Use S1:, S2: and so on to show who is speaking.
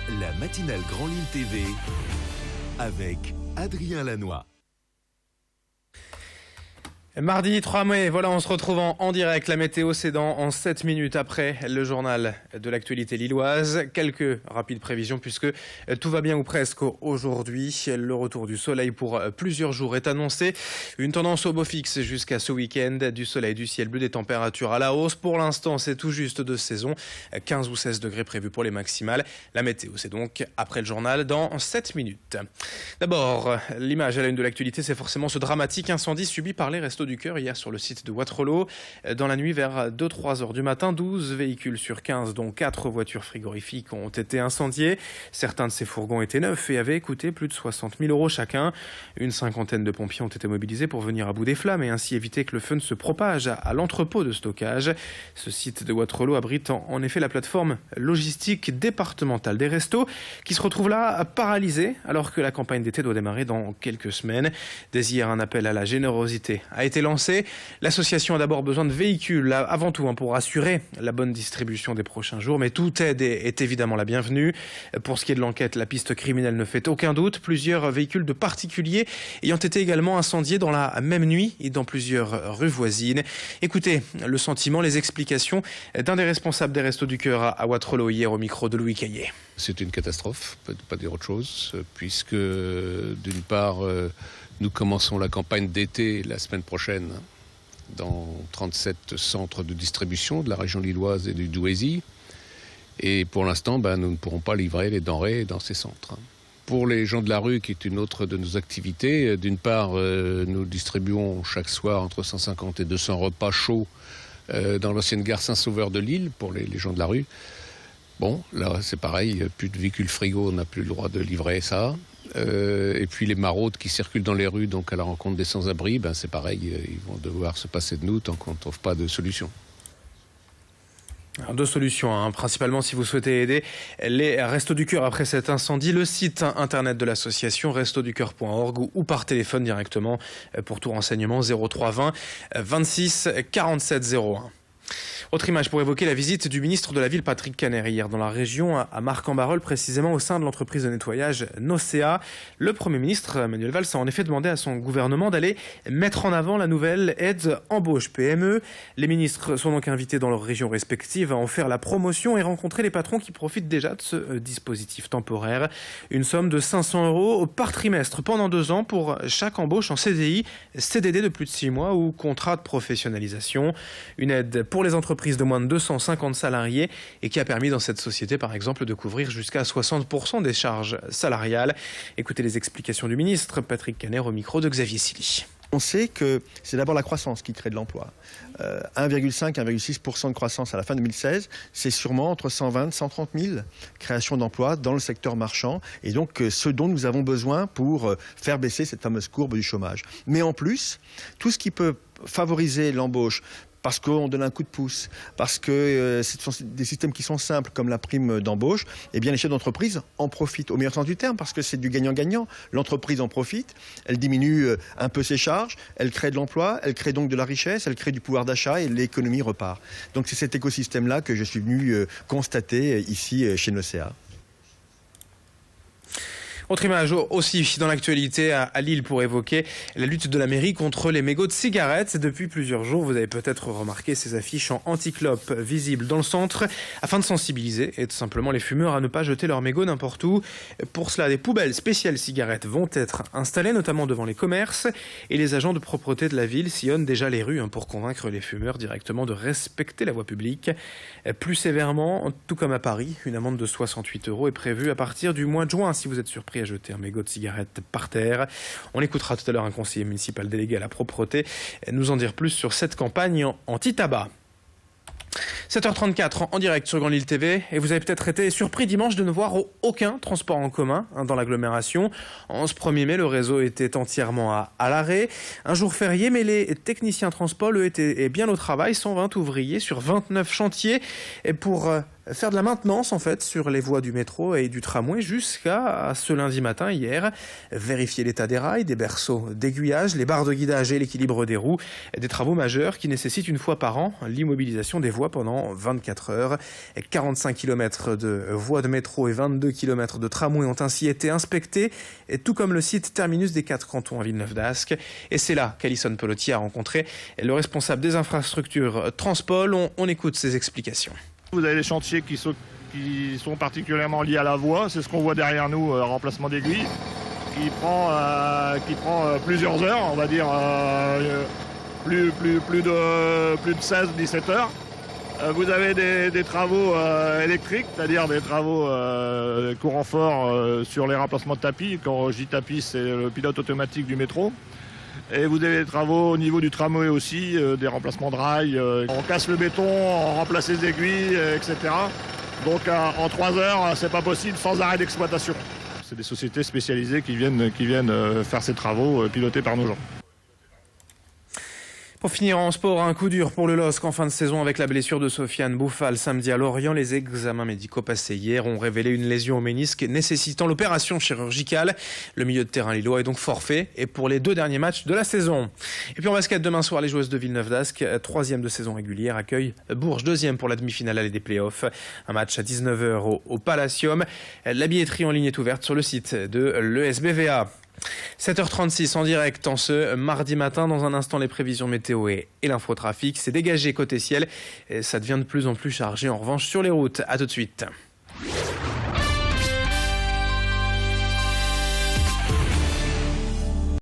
S1: La matinale Grand Lille TV avec Adrien Lanois.
S2: Mardi 3 mai, voilà, on se retrouve en direct. La météo, c'est en 7 minutes après le journal de l'actualité lilloise. Quelques rapides prévisions puisque tout va bien ou presque aujourd'hui. Le retour du soleil pour plusieurs jours est annoncé. Une tendance au beau fixe jusqu'à ce week-end. Du soleil, du ciel bleu, des températures à la hausse. Pour l'instant, c'est tout juste de saison. 15 ou 16 degrés prévus pour les maximales. La météo, c'est donc après le journal dans 7 minutes. D'abord, l'image à la une de l'actualité, c'est forcément ce dramatique incendie subi par les Restos du Cœur hier sur le site de Wattrelos. Dans la nuit vers 2-3 heures du matin, 12 véhicules sur 15, dont 4 voitures frigorifiques ont été incendiées. Certains de ces fourgons étaient neufs et avaient coûté plus de 60 000 € chacun. Une cinquantaine de pompiers ont été mobilisés pour venir à bout des flammes et ainsi éviter que le feu ne se propage à l'entrepôt de stockage. Ce site de Wattrelos abrite en effet la plateforme logistique départementale des Restos qui se retrouve là paralysée alors que la campagne d'été doit démarrer dans quelques semaines. Dès hier, un appel à la générosité a été lancé. L'association a d'abord besoin de véhicules, avant tout, pour assurer la bonne distribution des prochains jours, mais toute aide est évidemment la bienvenue. Pour ce qui est de l'enquête, la piste criminelle ne fait aucun doute. Plusieurs véhicules de particuliers ayant été également incendiés dans la même nuit et dans plusieurs rues voisines. Écoutez le sentiment, les explications d'un des responsables des Restos du Cœur à Wattrelos hier au micro de Louis Caillé.
S3: C'est une catastrophe, on ne peut pas dire autre chose, puisque d'une part, nous commençons la campagne d'été la semaine prochaine dans 37 centres de distribution de la région lilloise et du Douaisis. Et pour l'instant, nous ne pourrons pas livrer les denrées dans ces centres. Pour les gens de la rue, qui est une autre de nos activités, d'une part, nous distribuons chaque soir entre 150 et 200 repas chauds dans l'ancienne gare Saint-Sauveur de Lille pour les gens de la rue. Bon, là c'est pareil, plus de véhicules frigo, on n'a plus le droit de livrer ça. Et puis les maraudes qui circulent dans les rues, donc à la rencontre des sans-abri, c'est pareil, ils vont devoir se passer de nous tant qu'on ne trouve pas de solution.
S2: Alors, deux solutions, principalement si vous souhaitez aider les Restos du Cœur après cet incendie. Le site internet de l'association restosducoeur.org ou par téléphone directement pour tout renseignement 03 20 26 47 01. Autre image pour évoquer la visite du ministre de la Ville Patrick Caner hier dans la région à Marcq-en-Barœul, précisément au sein de l'entreprise de nettoyage Nocea. Le Premier ministre Manuel Valls a en effet demandé à son gouvernement d'aller mettre en avant la nouvelle aide embauche PME. Les ministres sont donc invités dans leurs régions respectives à en faire la promotion et rencontrer les patrons qui profitent déjà de ce dispositif temporaire. Une somme de 500 € par trimestre pendant 2 ans pour chaque embauche en CDI, CDD de plus de 6 mois ou contrat de professionnalisation. Une aide pour les entreprises de moins de 250 salariés et qui a permis dans cette société par exemple de couvrir jusqu'à 60% des charges salariales. Écoutez les explications du ministre Patrick Caner au micro de Xavier Silly.
S4: On sait que c'est d'abord la croissance qui crée de l'emploi. 1,5-1,6% de croissance à la fin 2016, c'est sûrement entre 120 et 130 000 créations d'emplois dans le secteur marchand. Et donc ce dont nous avons besoin pour faire baisser cette fameuse courbe du chômage. Mais en plus, tout ce qui peut favoriser l'embauche, parce qu'on donne un coup de pouce, parce que ce sont des systèmes qui sont simples, comme la prime d'embauche, eh bien les chefs d'entreprise en profitent, au meilleur sens du terme, parce que c'est du gagnant-gagnant. L'entreprise en profite, elle diminue un peu ses charges, elle crée de l'emploi, elle crée donc de la richesse, elle crée du pouvoir d'achat et l'économie repart. Donc c'est cet écosystème-là que je suis venu constater ici chez Nocea.
S2: Autre image aussi dans l'actualité à Lille pour évoquer la lutte de la mairie contre les mégots de cigarettes. Depuis plusieurs jours, vous avez peut-être remarqué ces affiches en anti-clope visibles dans le centre afin de sensibiliser et tout simplement les fumeurs à ne pas jeter leurs mégots n'importe où. Pour cela, des poubelles spéciales cigarettes vont être installées, notamment devant les commerces, et les agents de propreté de la ville sillonnent déjà les rues pour convaincre les fumeurs directement de respecter la voie publique. Plus sévèrement, tout comme à Paris, une amende de 68 € est prévue à partir du mois de juin si vous êtes surpris à jeter un mégot de cigarette par terre. On écoutera tout à l'heure un conseiller municipal délégué à la propreté nous en dire plus sur cette campagne anti-tabac. 7h34 en direct sur Grand Lille TV et vous avez peut-être été surpris dimanche de ne voir aucun transport en commun dans l'agglomération. En ce 1er mai, le réseau était entièrement à l'arrêt. Un jour férié, mais les techniciens transport, eux, étaient bien au travail. 120 ouvriers sur 29 chantiers et pour faire de la maintenance en fait sur les voies du métro et du tramway jusqu'à ce lundi matin hier. Vérifier l'état des rails, des berceaux d'aiguillage, les barres de guidage et l'équilibre des roues. Des travaux majeurs qui nécessitent une fois par an l'immobilisation des voies pendant 24 heures. 45 km de voies de métro et 22 km de tramway ont ainsi été inspectés, tout comme le site terminus des 4 cantons à Villeneuve-d'Ascq. Et c'est là qu'Alison Pelotti a rencontré le responsable des infrastructures Transpol. On écoute ses explications.
S5: Vous avez des chantiers qui sont particulièrement liés à la voie. C'est ce qu'on voit derrière nous, remplacement d'aiguilles, qui prend plusieurs heures, on va dire plus de 16-17 heures. Vous avez des travaux électriques, c'est-à-dire des travaux courant fort sur les remplacements de tapis. Quand je dis tapis, c'est le pilote automatique du métro. Et vous avez des travaux au niveau du tramway aussi, des remplacements de rails. On casse le béton, on remplace les aiguilles, etc. Donc en 3 heures, c'est pas possible sans arrêt d'exploitation. C'est des sociétés spécialisées qui viennent faire ces travaux pilotés par nos gens.
S2: Pour finir en sport, un coup dur pour le LOSC en fin de saison avec la blessure de Sofiane Bouffal samedi à Lorient. Les examens médicaux passés hier ont révélé une lésion au ménisque nécessitant l'opération chirurgicale. Le milieu de terrain lillois est donc forfait et pour les 2 derniers matchs de la saison. Et puis en basket, demain soir, les joueuses de Villeneuve-d'Ascq, 3e de saison régulière, accueillent Bourges, 2e pour la demi-finale aller des playoffs. Un match à 19h au Palacium. La billetterie en ligne est ouverte sur le site de l'ESBVA. 7h36 en direct en ce mardi matin. Dans un instant, les prévisions météo et l'infotrafic. C'est dégagé côté ciel. Et ça devient de plus en plus chargé en revanche sur les routes. À tout de suite.